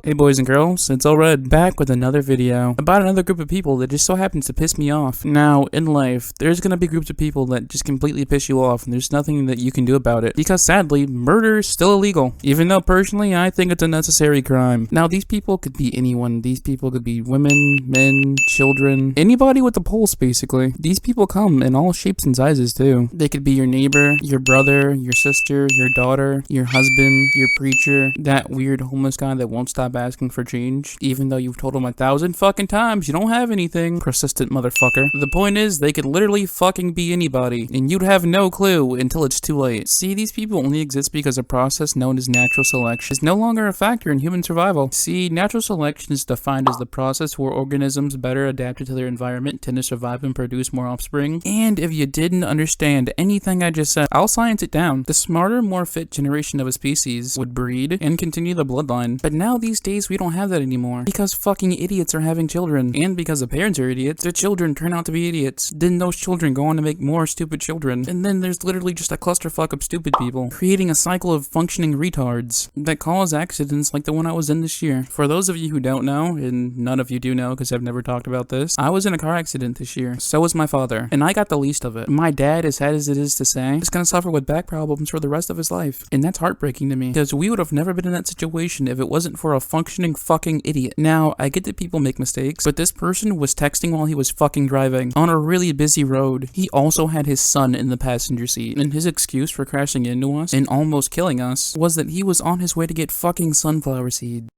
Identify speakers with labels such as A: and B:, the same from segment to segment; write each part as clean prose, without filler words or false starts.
A: Hey boys and girls, it's Allred, back with another video about another group of people that just so happens to piss me off. Now, in life, there's gonna be groups of people that just completely piss you off and there's nothing that you can do about it. Because sadly, murder is still illegal. Even though personally, I think it's a necessary crime. Now, these people could be anyone. These people could be women, men, children, anybody with a pulse basically. These people come in all shapes and sizes too. They could be your neighbor, your brother, your sister, your daughter, your husband, your preacher, that weird homeless guy that won't stop asking for change, even though you've told him 1,000 fucking times you don't have anything. Persistent motherfucker. The point is, they could literally fucking be anybody, and you'd have no clue until it's too late. See, these people only exist because a process known as natural selection is no longer a factor in human survival. See, natural selection is defined as the process where organisms better adapted to their environment tend to survive and produce more offspring. And if you didn't understand anything I just said, I'll science it down. The smarter, more fit generation of a species would breed and continue the bloodline. But now these days we don't have that anymore. Because fucking idiots are having children. And because the parents are idiots, the children turn out to be idiots. Then those children go on to make more stupid children. And then there's literally just a clusterfuck of stupid people, creating a cycle of functioning retards that cause accidents like the one I was in this year. For those of you who don't know, and none of you do know because I've never talked about this, I was in a car accident this year. So was my father. And I got the least of it. My dad, as sad as it is to say, is gonna suffer with back problems for the rest of his life. And that's heartbreaking to me, because we would have never been in that situation if it wasn't for a functioning fucking idiot. Now, I get that people make mistakes, but this person was texting while he was fucking driving on a really busy road. He also had his son in the passenger seat, and his excuse for crashing into us and almost killing us was that he was on his way to get fucking sunflower seed.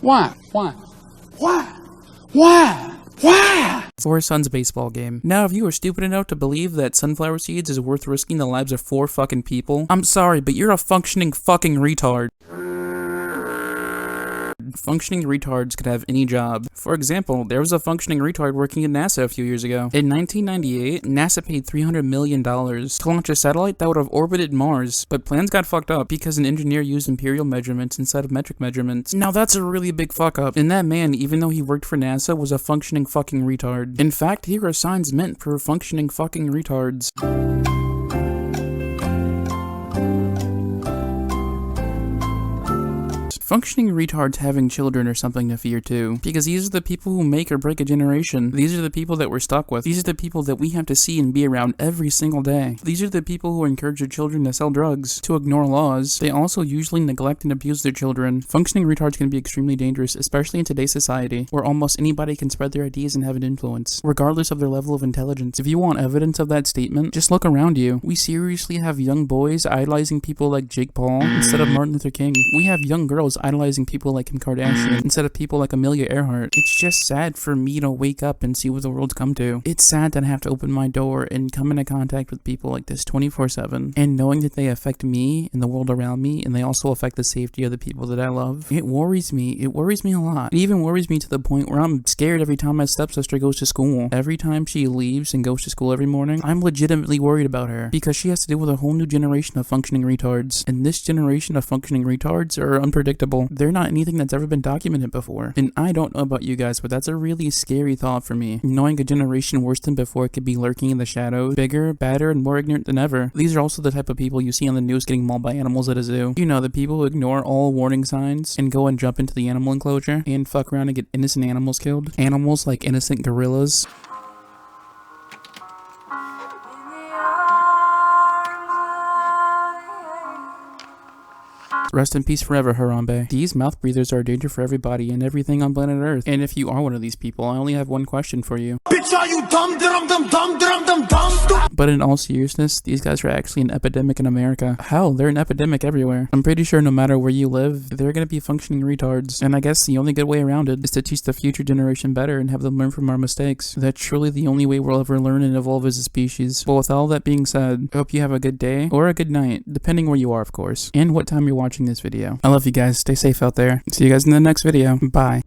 B: Why?
A: For his son's baseball game. Now, if you are stupid enough to believe that sunflower seeds is worth risking the lives of 4 fucking people, I'm sorry, but you're a functioning fucking retard. Functioning retards could have any job. For example, there was a functioning retard working at NASA a few years ago. In 1998, NASA paid $300 million to launch a satellite that would have orbited Mars, but plans got fucked up because an engineer used imperial measurements instead of metric measurements. Now that's a really big fuck up, and that man, even though he worked for NASA, was a functioning fucking retard. In fact, here are signs meant for functioning fucking retards. Functioning retards having children are something to fear too, because these are the people who make or break a generation. These are the people that we're stuck with. These are the people that we have to see and be around every single day. These are the people who encourage their children to sell drugs, to ignore laws. They also usually neglect and abuse their children. Functioning retards can be extremely dangerous, especially in today's society, where almost anybody can spread their ideas and have an influence, regardless of their level of intelligence. If you want evidence of that statement, just look around you. We seriously have young boys idolizing people like Jake Paul instead of Martin Luther King. We have young girls idolizing people like Kim Kardashian instead of people like Amelia Earhart. It's just sad for me to wake up and see what the world's come to. It's sad that I have to open my door and come into contact with people like this 24/7, and knowing that they affect me and the world around me, and they also affect the safety of the people that I love. It worries me. It worries me a lot. It even worries me to the point where I'm scared every time my stepsister goes to school. Every time she leaves and goes to school every morning, I'm legitimately worried about her, because she has to deal with a whole new generation of functioning retards, and this generation of functioning retards are unpredictable. They're not anything that's ever been documented before. And I don't know about you guys, but that's a really scary thought for me. Knowing a generation worse than before could be lurking in the shadows, bigger, badder, and more ignorant than ever. These are also the type of people you see on the news getting mauled by animals at a zoo. You know, the people who ignore all warning signs and go and jump into the animal enclosure and fuck around and get innocent animals killed. Animals like innocent gorillas. Rest in peace forever, Harambe. These mouth breathers are a danger for everybody and everything on planet Earth. And if you are one of these people, I only have one question for you.
B: Bitch, are you dumb, dumb?
A: But in all seriousness, these guys are actually an epidemic in America. Hell, they're an epidemic everywhere. I'm pretty sure no matter where you live, they're gonna be functioning retards. And I guess the only good way around it is to teach the future generation better and have them learn from our mistakes. That's truly the only way we'll ever learn and evolve as a species. But with all that being said, I hope you have a good day or a good night, depending where you are, of course, and what time you're watching this video. I love you guys. Stay safe out there. See you guys in the next video. Bye.